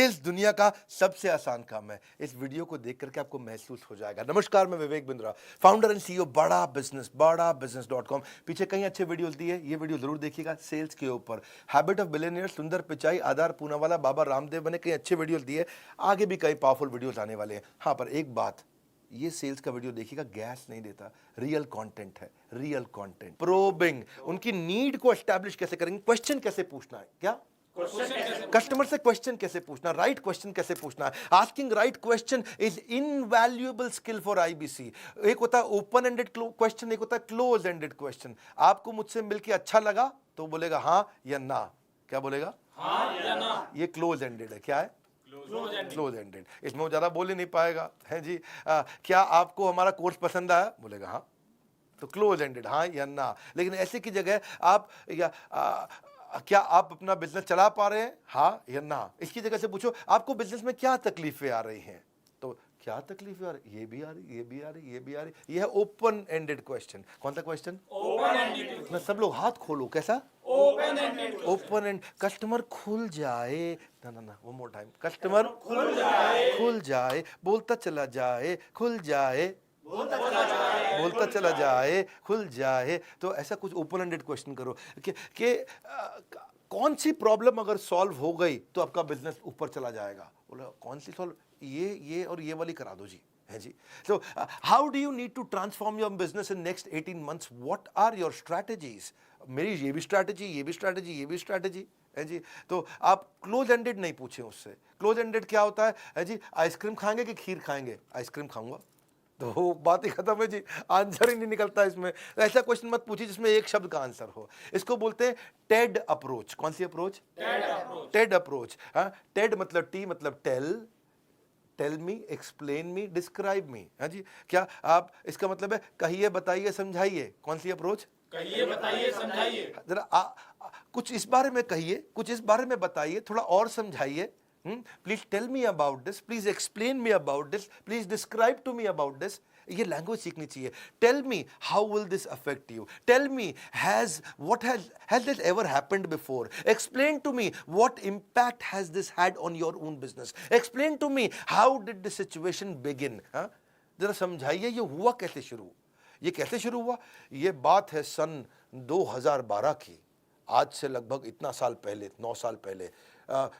Sales दुनिया का सबसे आसान काम है। इस वीडियो को देख करके आपको महसूस हो जाएगा। नमस्कार, मैं Vivek Bindra, founder and CEO badabusiness.com। पीछे कई अच्छे वीडियोस दिए, ये वीडियो जरूर देखिएगा सेल्स के ऊपर। हैबिट ऑफ बिलियनियर, सुंदर पिचाई, आधार पूनावाला, बाबा रामदेव ने कई अच्छे वीडियोस दिए। आगे भी कई पावरफुल वीडियोस आने वाले हैं। हाँ, पर एक बात, ये सेल्स का वीडियो देखिएगा, गैस नहीं देता, रियल कंटेंट है, रियल कंटेंट। प्रोबिंग, उनकी नीड को एस्टैब्लिश कैसे करेंगे, क्वेश्चन कैसे पूछना है, क्या कस्टमर से क्वेश्चन कैसे पूछना, राइट क्वेश्चन कैसे पूछना है। Asking right question is invaluable skill for IBC. एक होता है ओपन एंडेड क्वेश्चन, एक होता है क्लोज एंडेड क्वेश्चन। आपको मुझसे मिलके अच्छा लगा तो बोलेगा हाँ या ना। क्या बोलेगा? हाँ या ना। ये क्लोज एंडेड है। क्या है? Close ended. इसमें वो ज्यादा बोल ही नहीं पाएगा, है जी। क्या आपको हमारा कोर्स पसंद आया? बोलेगा हाँ, तो क्लोज एंडेड, हाँ या ना। लेकिन ऐसे की जगह आप या क्या आप अपना बिजनेस चला पा रहे हैं, हाँ या ना। इसकी जगह से पूछो आपको बिजनेस में क्या तकलीफें आ रही हैं, तो क्या तकलीफें आ रही, ये भी आ रही, ये भी आ रही, ये भी आ रही। ये है ओपन एंडेड क्वेश्चन। कौन सा क्वेश्चन? Open ended. ना सब लोग हाथ खोलो, कैसा? Open ended. Open and, customer खुल जाए, ना ना ना, वन मोर टाइम, कस्टमर खुल जाए, खुल जाए, बोलता चला जाए, खुल जाए, बोलता चला जाए, खुल जाए। तो ऐसा कुछ ओपन एंडेड क्वेश्चन करो कि कौन सी प्रॉब्लम अगर सॉल्व हो गई तो आपका बिजनेस ऊपर चला जाएगा। बोला कौन सी सॉल्व? ये और ये वाली करा दो जी, है जी। So how do you need to transform your business in next 18 months? What are your strategies? मेरी ये भी स्ट्रैटेजी, ये भी स्ट्रैटेजी, ये भी स्ट्रैटेजी, है जी। तो आप क्लोज एंडेड नहीं पूछे उससे। क्लोज एंडेड क्या होता है जी? आइसक्रीम खाएंगे कि खीर खाएंगे? आइसक्रीम खाऊंगा, तो बात ही खत्म है जी, आंसर ही नहीं निकलता इसमें। ऐसा क्वेश्चन मत पूछिए जिसमें एक शब्द का आंसर हो। इसको बोलते हैं टेड अप्रोच। कौन सी अप्रोच? TED approach. हाँ, टेड मतलब टी मतलब tell me, explain me, describe me. हाँ जी। क्या आप, इसका मतलब है कहिए, बताइए, समझाइए। कौन सी अप्रोच? कहिए, बताइए, समझाइए। जरा कुछ इस बारे में कहिए, कुछ इस बारे में बताइए, थोड़ा और समझाइए। Please tell me about this, please explain me about this, please describe to me about this. ये लैंग्वेज सीखनी चाहिए। Tell me how will this affect you, tell me has this ever happened before, explain to me what impact has this had on your own business, explain to me how did this situation begin. जरा समझाइए ये हुआ कैसे शुरू, ये कैसे शुरू हुआ। ये बात है सन 2012 की, आज से लगभग इतना साल पहले, 9 साल पहले।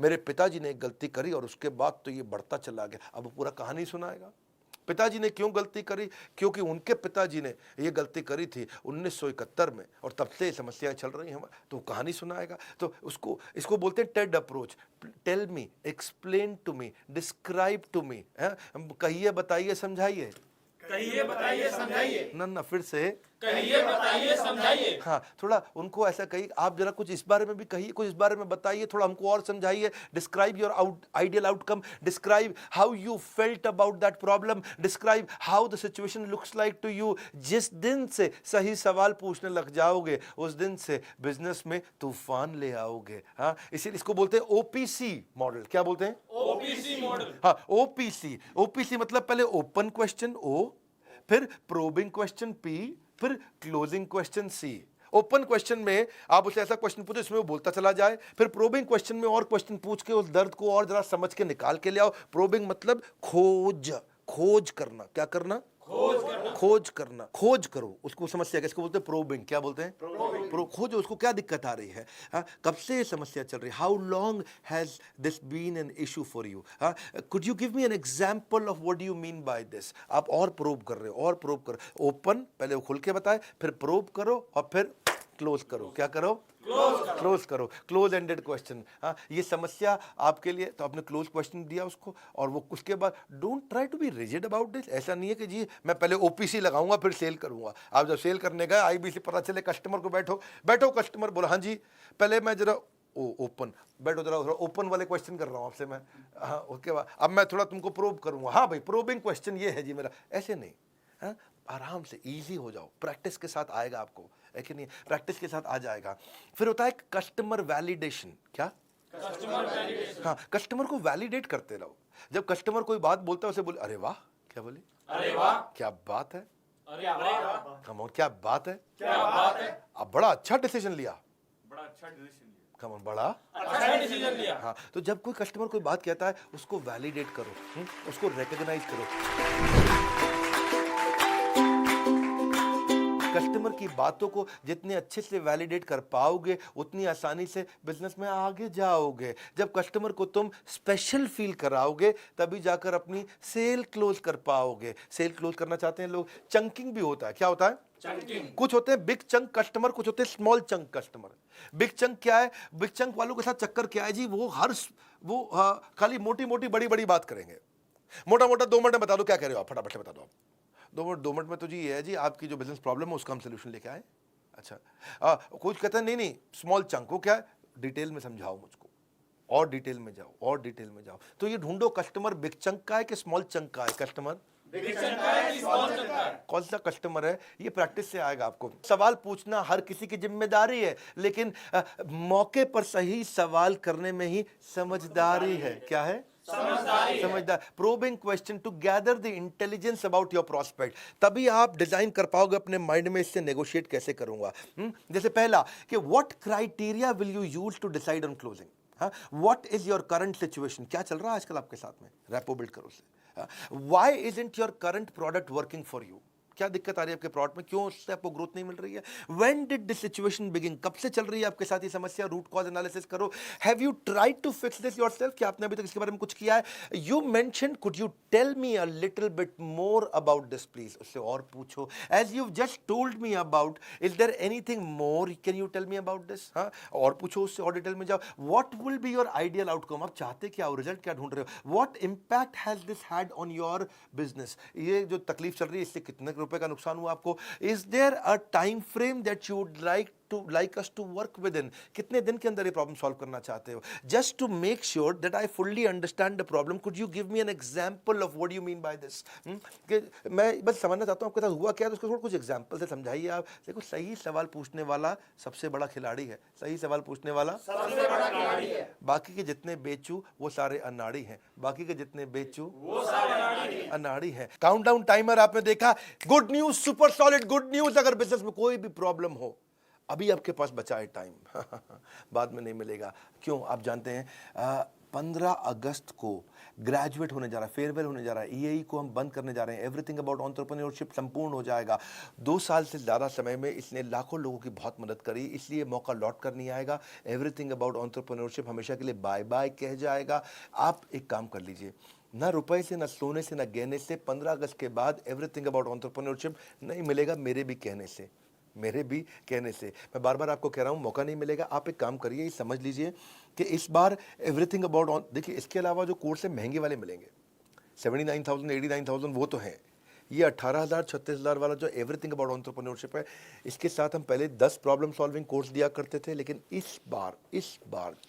मेरे पिताजी ने एक गलती करी और उसके बाद तो ये बढ़ता चला गया। अब पूरा कहानी सुनाएगा। पिताजी ने क्यों गलती करी? क्योंकि उनके पिताजी ने ये गलती करी थी 1971 में, और तब से समस्याएं चल रही हैं। तो कहानी सुनाएगा। तो इसको बोलते हैं TED approach. Tell me, explain to me, describe to me. कहिए, बताइए, समझाइए। कहिए, बताइए, समझाइए। ना फिर से कहिए, बताइए, समझाइए। हाँ, थोड़ा उनको ऐसा कहिए, आप जरा कुछ इस बारे में भी कहिए, कुछ इस बारे में बताइए, थोड़ा हमको और समझाइए। Describe your ideal outcome, describe how you felt about that problem, describe how the situation looks like to you. जिस दिन से सही सवाल पूछने लग जाओगे उस दिन से बिजनेस में तूफान ले आओगे। हाँ, इसीलिए इसको बोलते हैं ओपीसी मॉडल। क्या बोलते हैं? OPC model. हाँ, ओपीसी मतलब पहले ओपन क्वेश्चन ओ, फिर प्रोबिंग क्वेश्चन पी, फिर क्लोजिंग क्वेश्चन सी। ओपन क्वेश्चन में आप उसे ऐसा क्वेश्चन पूछो इसमें वो बोलता चला जाए, फिर प्रोबिंग क्वेश्चन में और क्वेश्चन पूछ के उस दर्द को और जरा समझ के निकाल के ले आओ। प्रोबिंग मतलब खोज करना। क्या करना? खोज करना, खोज करो उसको, समस्या किसको बोलते हैं? प्रोबिंग। क्या बोलते हैं? खोजो उसको क्या दिक्कत आ रही है। कब से ये समस्या चल रही है? How long has this been an issue for you? Could you give me an example of what do you mean by this? आप और प्रोब कर रहे हो, और प्रोब करो। ओपन पहले वो खुल के बताए, फिर प्रोब करो और फिर क्लोज करो। क्या करो? क्लोज करो। Close ended question. हाँ, ये समस्या आपके लिए, तो आपने क्लोज क्वेश्चन दिया उसको, और वो उसके बाद don't try to be rigid about this. ऐसा नहीं है कि जी मैं पहले ओपीसी लगाऊंगा फिर सेल करूंगा। आप जब सेल करने गए, आईबीसी पता चले कस्टमर को, बैठो कस्टमर बोला हाँ जी, पहले मैं जरा ओपन बैठो, जरा ओपन वाले क्वेश्चन कर रहा हूँ आपसे मैं। हाँ, उसके बाद अब मैं थोड़ा तुमको प्रोब करूंगा। हाँ भाई, प्रोबिंग क्वेश्चन ये है जी मेरा। ऐसे नहीं, हाँ, आराम से इजी हो जाओ। प्रैक्टिस के साथ आएगा आपको, है कि नहीं? प्रैक्टिस के साथ आ जाएगा। फिर होता है कस्टमर वैलिडेशन। क्या? Customer validation. हाँ, कस्टमर को वैलिडेट करते रहो। जब कस्टमर कोई बात बोलता है उसे बोले अरे वाह। क्या बोले? अरे वाह, क्या बात है। अरे वाह, कम ऑन, क्या बात है, क्या बात है। अब बड़ा अच्छा डिसीजन लिया, बड़ा अच्छा डिसीजन लिया। कम ऑन, बड़ा अच्छा डिसीजन लिया। हाँ। तो जब कोई कस्टमर कोई बात कहता है उसको वैलिडेट करो, उसको रिकॉग्नाइज करो। कस्टमर की बातों को जितने अच्छे से वैलिडेट कर पाओगे उतनी आसानी से बिजनेस में आगे जाओगे। जब कस्टमर को तुम स्पेशल फील कराओगे तभी जाकर अपनी सेल क्लोज कर पाओगे। सेल क्लोज करना चाहते हैं लोग, चंकिंग भी होता है। क्या होता है? चंकिंग। कुछ होते हैं बिग चंक कस्टमर, कुछ होते हैं small chunk customer. Big chunk क्या है? बिग चंक वालों के साथ चक्कर क्या है जी, वो खाली मोटी मोटी बड़ी बड़ी बात करेंगे। मोटा मोटा 2 मिनट में बता दो क्या कह रहे हो आप, फटाफट से बता दो आप। 2 मिनट में तो जी ये है जी, आपकी जो बिजनेस प्रॉब्लम है उसका हम सोल्यूशन लेके आए। अच्छा, कुछ कहते हैं नहीं नहीं स्मॉल चंक, वो क्या है? डिटेल में समझाओ मुझको, और डिटेल में जाओ, और डिटेल में जाओ। तो ये ढूंढो कस्टमर बिग चंक का है कि स्मॉल चंक का है। कस्टमर बिग चंक का है कि स्मॉल चंक का है? कौन सा कस्टमर है, ये प्रैक्टिस से आएगा आपको। सवाल पूछना हर किसी की जिम्मेदारी है, लेकिन मौके पर सही सवाल करने में ही समझदारी है। क्या है? समझदार। Probing question to gather the intelligence about your prospect. तभी आप डिजाइन कर पाओगे अपने माइंड में इससे नेगोशिएट कैसे करूंगा। जैसे पहला कि what criteria will you use to decide on closing. हाँ, what is your current situation, क्या चल रहा है आजकल आपके साथ में, रैपो बिल्ड करो उससे। Why isn't your current product working for you, क्या दिक्कत आ रही है आपके प्रोडक्ट में, क्यों उससे आपको ग्रोथ नहीं मिल रही है। When did this situation begin, कब से चल रही है आपके साथ ये समस्या, रूट कॉज एनालिसिस करो। Have you tried to fix this yourself, क्या आपने अभी तक इसके बारे में कुछ किया है। You mentioned could you tell me a little bit more about this please, उससे और पूछो। As you just told me about, is there anything more, can you tell me about this. हाँ, और पूछो उससे, और डिटेल में जाओ। What will be your ideal outcome, आप चाहते क्या हो, रिजल्ट क्या ढूंढ रहे हो। What impact has this had on your business, ये जो तकलीफ चल रही है इससे कितने रुपए का नुकसान हुआ आपको। Is there a time frame that you would like us to work within, कितने दिन के अंदर ये प्रॉब्लम सॉल्व करना चाहते हो। Just to make sure that I fully understand the problem, could you give me an example of what you mean by this. कि मैं बस समझना चाहता हूं आपके साथ हुआ क्या, तो उसको थोड़ा कुछ एग्जांपल से समझाइए आप। देखो, सही सवाल पूछने वाला सबसे बड़ा खिलाड़ी है, सही सवाल पूछने वाला सबसे बड़ा खिलाड़ी है। बाकी के जितने बेचू वो सारे अनाड़ी हैं, बाकी के जितने बेचू वो सारे अनाड़ी हैं। अनाड़ी है। काउंटडाउन टाइमर आपने देखा, good news, super solid good news. अगर बिजनेस में कोई भी प्रॉब्लम हो, अभी आपके पास बचा है टाइम, बाद में नहीं मिलेगा। क्यों, आप जानते हैं 15 अगस्त को ग्रेजुएट होने जा रहा है, फेयरवेल होने जा रहा है, ईएई को हम बंद करने जा रहे हैं। एवरीथिंग अबाउट एंटरप्रेन्योरशिप संपूर्ण हो जाएगा। 2 साल से ज़्यादा समय में इसने लाखों लोगों की बहुत मदद करी, इसलिए मौका लौट कर नहीं आएगा। एवरीथिंग अबाउट एंटरप्रेन्योरशिप हमेशा के लिए बाय बाय कह जाएगा। आप एक काम कर लीजिए, ना रुपए से, ना सोने से, ना गहने से 15 अगस्त के बाद एवरीथिंग अबाउट एंटरप्रेन्योरशिप नहीं मिलेगा, मेरे भी कहने से, मेरे भी कहने से। मैं बार बार आपको कह रहा हूं, मौका नहीं मिलेगा। आप एक काम करिए, समझ लीजिए कि इस बार एवरीथिंग अबाउट, देखिए इसके अलावा जो कोर्स है महंगे वाले मिलेंगे, 79,000 89,000 वो तो हैं। ये 18,000 36,000 वाला जो एवरीथिंग अबाउट एंटरप्रेन्योरशिप है, इसके साथ हम पहले 10 प्रॉब्लम सॉल्विंग कोर्स दिया करते थे, लेकिन इस बार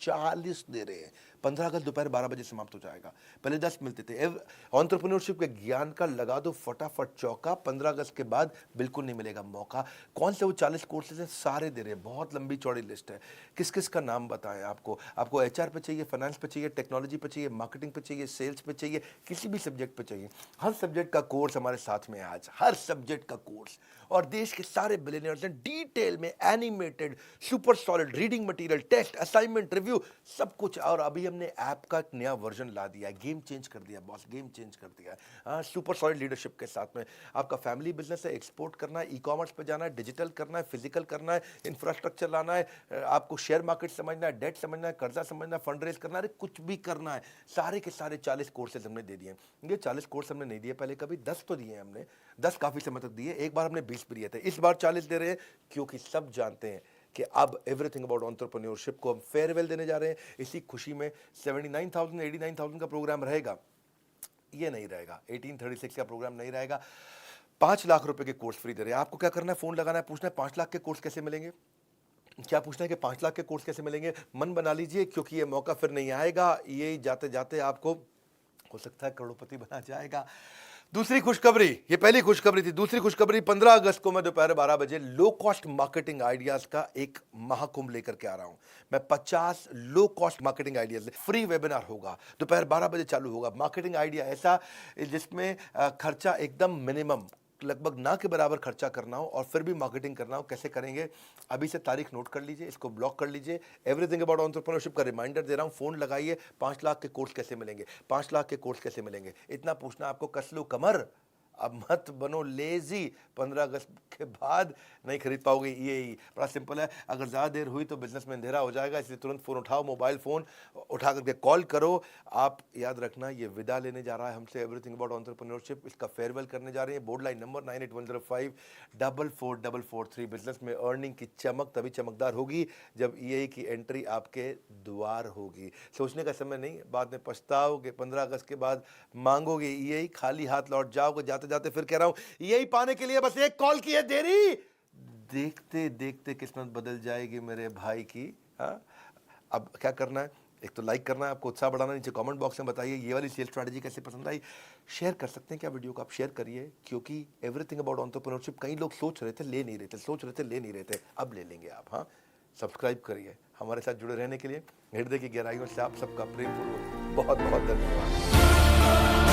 40 दे रहे हैं। 15 अगस्त दोपहर 12 बजे समाप्त हो जाएगा, पहले 10 मिलते थे। एंटरप्रेन्योरशिप के ज्ञान का लगा दो फटाफट चौका, 15 अगस्त के बाद बिल्कुल नहीं मिलेगा मौका। कौन से वो 40 कोर्सेज हैं, सारे दे रहे हैं, बहुत लंबी चौड़ी लिस्ट है। किस किस का नाम बताएं आपको एचआर पे चाहिए, फाइनेंस पे चाहिए, टेक्नोलॉजी पे चाहिए, मार्केटिंग पे चाहिए, सेल्स पे चाहिए, किसी भी सब्जेक्ट पे चाहिए, हर सब्जेक्ट का कोर्स हमारे साथ में है आज, हर सब्जेक्ट का कोर्स। और देश के सारे बिलियनियर्स हैं, डिटेल में animated super solid reading material, test, assignment, review, सब कुछ। और अभी हमने ऐप का एक नया वर्जन ला दिया है, गेम चेंज कर दिया बॉस, गेम चेंज कर दिया है। सुपर सॉलिड लीडरशिप के साथ में आपका फैमिली बिजनेस है, एक्सपोर्ट करना है, ई कॉमर्स पे जाना है, डिजिटल करना है, फिजिकल करना है, इंफ्रास्ट्रक्चर लाना है, आपको शेयर मार्केट समझना है, डेट समझना है, कर्जा समझना है, फंड रेज करना है, कुछ भी करना है, सारे के सारे 40 कोर्सेज हमने दे दिए हैं। ये 40 कोर्स हमने नहीं दिए पहले कभी, 10 तो दिए हमने, 10 काफी समय तक दिए, एक बार हमने 20 भी दिए थे, इस बार 40 दे रहे हैं, क्योंकि सब जानते हैं कि अब एवरीथिंग अबाउट एंटरप्रेन्योरशिप को हम फेयरवेल देने जा रहे हैं। इसी खुशी में 79,000 89,000 का प्रोग्राम रहेगा, ये नहीं रहेगा, 1836 का प्रोग्राम नहीं रहेगा। 5 लाख रुपए के कोर्स फ्री दे रहे हैं। आपको क्या करना है, फोन लगाना है, पूछना है 5 लाख के कोर्स कैसे मिलेंगे। क्या पूछना है कि 5 लाख के कोर्स कैसे मिलेंगे, मन बना लीजिए, क्योंकि ये मौका फिर नहीं आएगा। ये जाते जाते आपको हो सकता है करोड़पति बना जाएगा। दूसरी खुशखबरी, ये पहली खुशखबरी थी, दूसरी खुशखबरी 15 अगस्त को मैं दोपहर 12 बजे लो कॉस्ट मार्केटिंग आइडियाज का एक महाकुंभ लेकर के आ रहा हूं। मैं 50 low cost marketing ideas, free webinar होगा, दोपहर 12 बजे चालू होगा। मार्केटिंग आइडिया ऐसा जिसमें खर्चा एकदम मिनिमम, लगभग ना के बराबर खर्चा करना हो और फिर भी मार्केटिंग करना हो, कैसे करेंगे? अभी से तारीख नोट कर लीजिए, इसको ब्लॉक कर लीजिए। एवरीथिंग अबाउट एंटरप्रेन्योरशिप का रिमाइंडर दे रहा हूँ, फ़ोन लगाइए। 5 लाख के कोर्स कैसे मिलेंगे, 5 लाख के कोर्स कैसे मिलेंगे, इतना पूछना आपको। कस लो कमर, अब मत बनो लेजी। 15 अगस्त के बाद नहीं खरीद पाओगे ईएई। बड़ा सिंपल है, अगर ज़्यादा देर हुई तो बिजनेस में अंधेरा हो जाएगा, इसलिए तुरंत फ़ोन उठाओ, मोबाइल फ़ोन उठा करके कॉल करो। आप याद रखना, ये विदा लेने जा रहा है हमसे एवरीथिंग अबाउट एंटरप्रेन्योरशिप। इसका फेयरवेल करने जा रहे हैं। Board line number 9810544443। बिजनेस में अर्निंग की चमक तभी चमकदार होगी जब ईएई की एंट्री आपके द्वार होगी। सोचने का समय नहीं, बाद में पछताओगे। 15 अगस्त के बाद मांगोगे ईएई, खाली हाथ लौट जाओगे। जाते जाते फिर कह रहा हूं, यही पाने के लिए बस एक कॉल की है देरी। देखते देखते किस्मत बदल जाएगी मेरे भाई की। हाँ, अब क्या करना है? एक तो लाइक करना है, आपको उत्साह बढ़ाना। नीचे कमेंट बॉक्स में बताइए ये वाली सेल स्ट्रैटेजी कैसे पसंद आई। शेयर कर सकते हैं क्या वीडियो को? आप शेयर करिए, क्योंकि एवरीथिंग अबाउट एंटरप्रेन्योरशिप कई लोग सोच रहे थे, ले नहीं रहे थे, सोच रहे थे, ले नहीं रहे थे, अब ले लेंगे आप। हाँ, सब्सक्राइब करिए। हमारे साथ जुड़े रहने के लिए हृदय की गहराइयों से आप सबका प्रेमपूर्वक बहुत बहुत धन्यवाद।